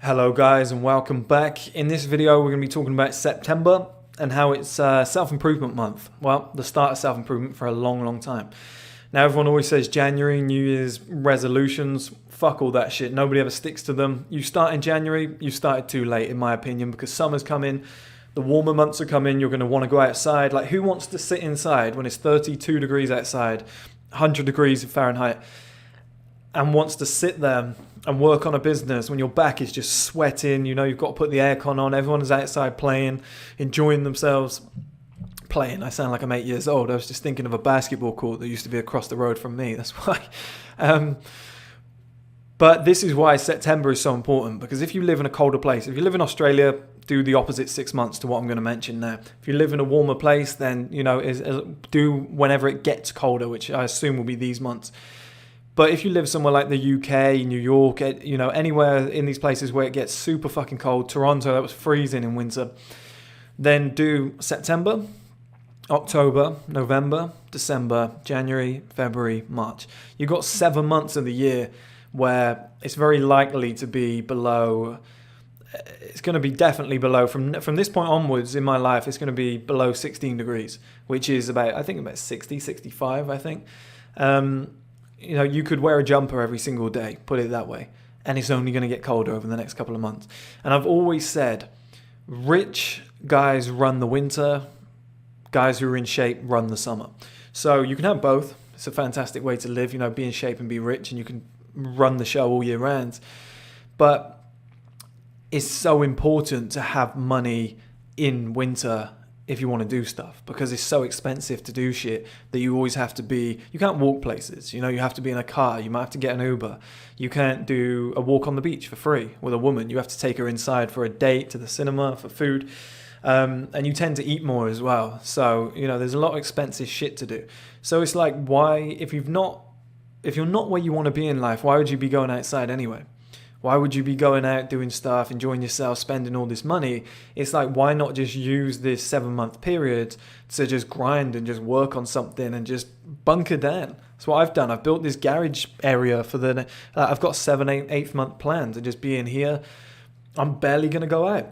Hello guys and welcome back. In this video we're going to be talking about September and how it's self-improvement month. Well, the start of self-improvement for a long time. Now everyone always says January, New Year's resolutions. Fuck all that shit. Nobody ever sticks to them. You start in January, you started too late in my opinion, because summer's coming, the warmer months are coming, you're going to want to go outside. Like, who wants to sit inside when it's 32 degrees outside, 100 degrees Fahrenheit, and wants to sit there and work on a business when your back is just sweating? You know, you've got to put the aircon on, everyone is outside playing, enjoying themselves. Playing, I sound like I'm 8 years old. I was just thinking of a basketball court that used to be across the road from me, that's why. But this is why September is so important, because if you live in a colder place, if you live in Australia, do the opposite 6 months to what I'm going to mention now. If you live in a warmer place, then, you know, do whenever it gets colder, which I assume will be these months. But if you live somewhere like the UK, New York, you know, anywhere in these places where it gets super fucking cold, Toronto, that was freezing in winter, then do September, October, November, December, January, February, March. You've got 7 months of the year where it's very likely to be below. It's going to be definitely below, from this point onwards in my life, it's going to be below 16 degrees, which is about 60, 65, I think. You know, you could wear a jumper every single day, put it that way, and it's only going to get colder over the next couple of months. And I've always said, rich guys run the winter, guys who are in shape run the summer. So you can have both. It's a fantastic way to live, you know, be in shape and be rich, and you can run the show all year round. But it's so important to have money in winter if you want to do stuff, because it's so expensive to do shit that you always have to be, you can't walk places, you know, you have to be in a car, you might have to get an Uber, you can't do a walk on the beach for free with a woman, you have to take her inside for a date, to the cinema, for food, and you tend to eat more as well. So, you know, there's a lot of expensive shit to do. So it's like, why, if you're not where you want to be in life, why would you be going outside anyway? Why would you be going out, doing stuff, enjoying yourself, spending all this money? It's like, why not just use this 7 month period to just grind and just work on something and just bunker down? That's what I've done. I've built this garage area for I've got 8th month plan to just be in here. I'm barely going to go out.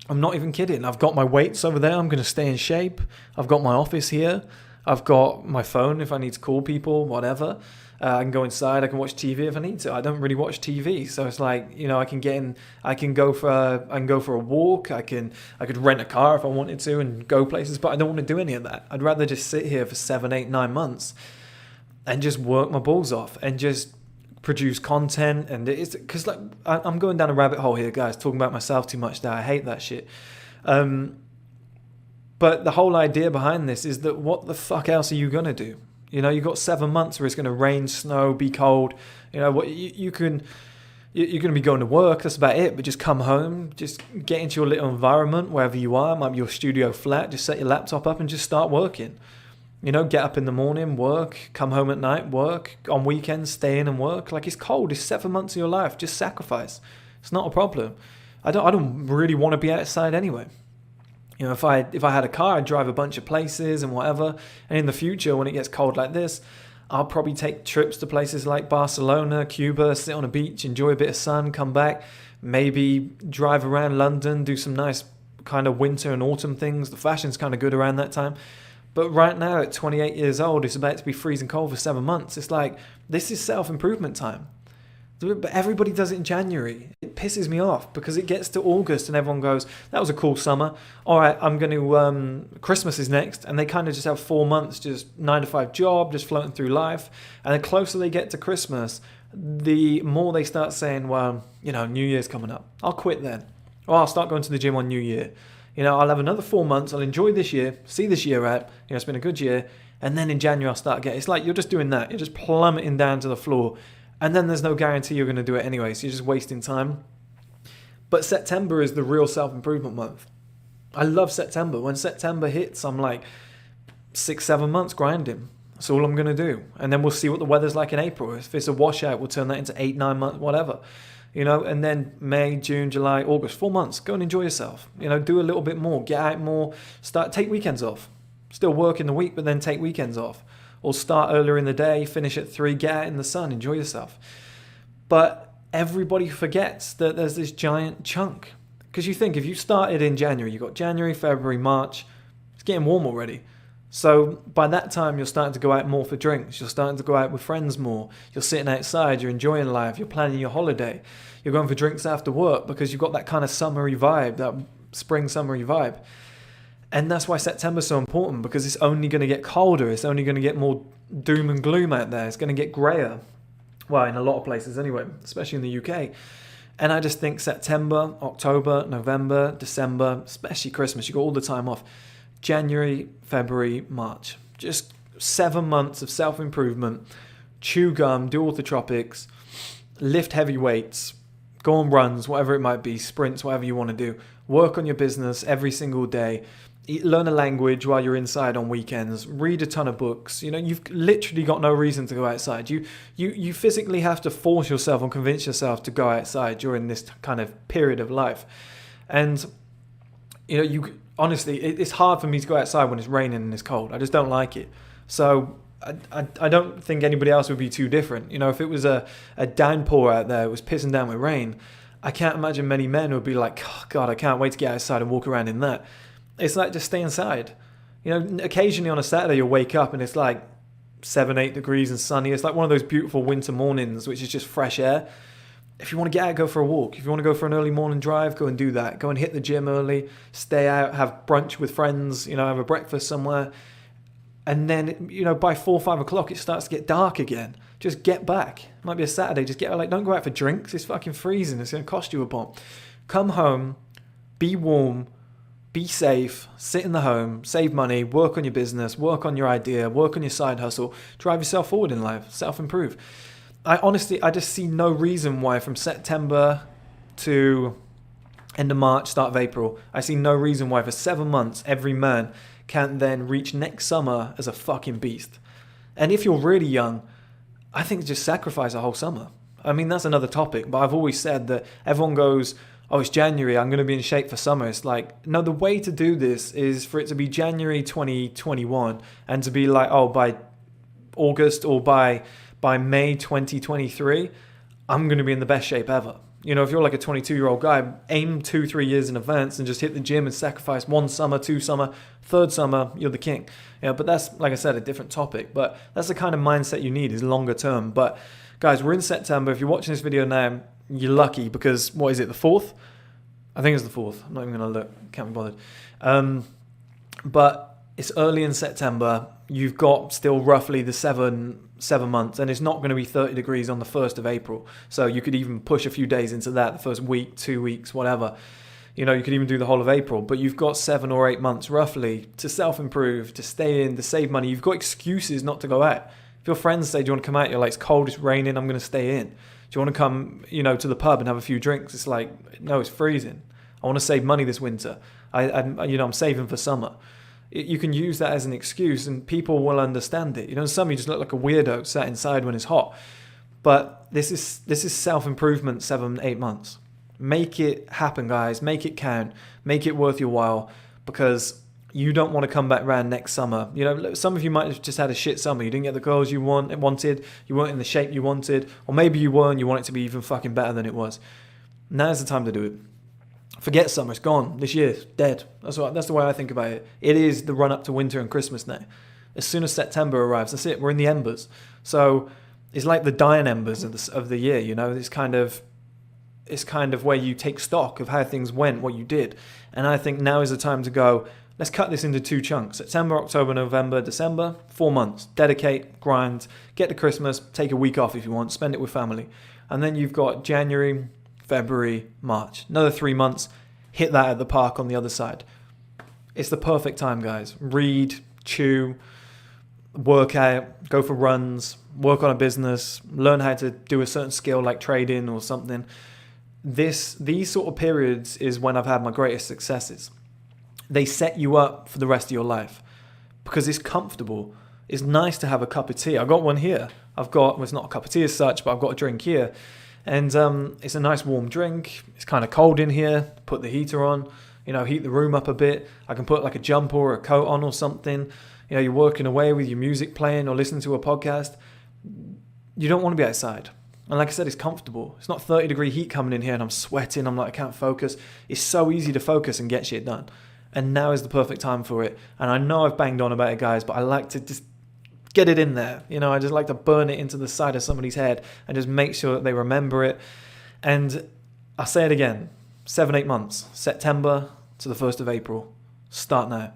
I'm not even kidding. I've got my weights over there. I'm going to stay in shape. I've got my office here. I've got my phone if I need to call people, whatever. I can go inside, I can watch TV if I need to. I don't really watch TV, so it's like, you know, I can go for a walk, I could rent a car if I wanted to and go places, but I don't want to do any of that. I'd rather just sit here for 7, 8, 9 months and just work my balls off and just produce content. And it's because, like, I'm going down a rabbit hole here, guys, talking about myself too much now. I hate that shit. But the whole idea behind this is that what the fuck else are you gonna do? You know, you've got 7 months where it's going to rain, snow, be cold. You know, what you're going to be going to work. That's about it. But just come home, just get into your little environment wherever you are. It might be your studio flat. Just set your laptop up and just start working. You know, get up in the morning, work. Come home at night, work. On weekends, stay in and work. Like, it's cold. It's 7 months of your life. Just sacrifice. It's not a problem. I don't really want to be outside anyway. You know, if I had a car, I'd drive a bunch of places and whatever. And in the future, when it gets cold like this, I'll probably take trips to places like Barcelona, Cuba, sit on a beach, enjoy a bit of sun, come back, maybe drive around London, do some nice kind of winter and autumn things. The fashion's kind of good around that time. But right now, at 28 years old, it's about to be freezing cold for 7 months. It's like, this is self-improvement time. But everybody does it in January. It pisses me off because it gets to August and everyone goes, that was a cool summer. All right, I'm going to, Christmas is next. And they kind of just have 4 months, just 9 to 5 job, just floating through life. And the closer they get to Christmas, the more they start saying, well, you know, New Year's coming up. I'll quit then. Or I'll start going to the gym on New Year. You know, I'll have another 4 months. I'll enjoy this year, see this year out. You know, it's been a good year. And then in January, I'll start again. It's like you're just doing that. You're just plummeting down to the floor. And then there's no guarantee you're going to do it anyway, so you're just wasting time. But September is the real self-improvement month. I love September. When September hits, I'm like 6, 7 months grinding. That's all I'm going to do. And then we'll see what the weather's like in April. If it's a washout, we'll turn that into 8, 9 months, whatever. You know, and then May, June, July, August, 4 months. Go and enjoy yourself. You know, do a little bit more. Get out more. Take weekends off. Still work in the week, but then take weekends off. Or start earlier in the day, finish at 3, get out in the sun, enjoy yourself. But everybody forgets that there's this giant chunk. Because you think if you started in January, you've got January, February, March, it's getting warm already. So by that time, you're starting to go out more for drinks. You're starting to go out with friends more. You're sitting outside. You're enjoying life. You're planning your holiday. You're going for drinks after work because you've got that kind of summery vibe, that spring summery vibe. And that's why September's so important, because it's only going to get colder. It's only going to get more doom and gloom out there. It's going to get grayer. Well, in a lot of places anyway, especially in the UK. And I just think September, October, November, December, especially Christmas, you got all the time off. January, February, March. Just 7 months of self-improvement. Chew gum, do all the tropics, lift heavy weights, go on runs, whatever it might be, sprints, whatever you want to do. Work on your business every single day. Learn a language while you're inside on weekends. Read a ton of books. You've literally got no reason to go outside. You physically have to force yourself and convince yourself to go outside during this kind of period of life. And honestly, it's hard for me to go outside when it's raining and it's cold. I just don't like it. So I don't think anybody else would be too different. If it was a downpour out there, it was pissing down with rain, I can't imagine many men would be like, oh, God, I can't wait to get outside and walk around in that. It's like, just stay inside. Occasionally on a Saturday you'll wake up and it's like 7-8 degrees and sunny. It's like one of those beautiful winter mornings, which is just fresh air. If you want to get out, go for a walk. If you want to go for an early morning drive, go and do that. Go and hit the gym early, stay out, have brunch with friends, have a breakfast somewhere. And then, by 4 or 5 o'clock, it starts to get dark again. Just get back. It might be a Saturday. Just don't go out for drinks. It's fucking freezing. It's going to cost you a bomb. Come home, be warm, be safe, sit in the home, save money, work on your business, work on your idea, work on your side hustle, drive yourself forward in life, self-improve. I just see no reason why from September to end of March, start of April, I see no reason why for 7 months every man can't then reach next summer as a fucking beast. And if you're really young, I think just sacrifice a whole summer. I mean, that's another topic, but I've always said that everyone goes, oh, it's January, I'm going to be in shape for summer. It's like, no, the way to do this is for it to be January 2021 and to be like, oh, by August or by May 2023, I'm going to be in the best shape ever. If you're like a 22-year-old guy, aim 2-3 years in advance and just hit the gym and sacrifice 1 summer, 2 summer, 3rd summer, you're the king. But that's, like I said, a different topic. But that's the kind of mindset you need, is longer term. But guys, we're in September. If you're watching this video now, you're lucky because, what is it, the 4th? I think it's the 4th. I'm not even going to look. Can't be bothered. But it's early in September. You've got still roughly the 7 months, and it's not going to be 30 degrees on the 1st of April. So you could even push a few days into that, the first week, 2 weeks, whatever. You could even do the whole of April. But you've got 7 or 8 months roughly to self-improve, to stay in, to save money. You've got excuses not to go out. If your friends say, do you want to come out? You're like, it's cold, it's raining, I'm going to stay in. Do you want to come, to the pub and have a few drinks? It's like, no, it's freezing. I want to save money this winter. I'm saving for summer. You can use that as an excuse and people will understand it. Some of you just look like a weirdo sat inside when it's hot. But this is self-improvement 7-8 months. Make it happen, guys. Make it count. Make it worth your while, because you don't want to come back around next summer. Some of you might have just had a shit summer. You didn't get the girls you wanted. You weren't in the shape you wanted. Or maybe you were and you want it to be even fucking better than it was. Now's the time to do it. Forget summer, it's gone. This year's dead. That's the way I think about it. It is the run up to winter and Christmas now. As soon as September arrives, that's it. We're in the embers. So it's like the dying embers of the year. It's kind of where you take stock of how things went, what you did. And I think now is the time to go, let's cut this into 2 chunks. September, October, November, December, 4 months. Dedicate, grind, get to Christmas, take a week off if you want, spend it with family. And then you've got January, February, March. Another 3 months, hit that at the park on the other side. It's the perfect time, guys. Read, chew, work out, go for runs, work on a business, learn how to do a certain skill like trading or something. These sort of periods is when I've had my greatest successes. They set you up for the rest of your life because it's comfortable. It's nice to have a cup of tea. I've got one here. It's not a cup of tea as such, but I've got a drink here. And it's a nice warm drink. It's kind of cold in here. Put the heater on, heat the room up a bit. I can put like a jumper or a coat on or something. You're working away with your music playing or listening to a podcast. You don't want to be outside. And like I said, it's comfortable. It's not 30-degree heat coming in here and I'm sweating. I'm like, I can't focus. It's so easy to focus and get shit done. And now is the perfect time for it. And I know I've banged on about it, guys, but I like to just get it in there. You know, I just like to burn it into the side of somebody's head and just make sure that they remember it. And I'll say it again, 7-8 months, September to the 1st of April. Start now.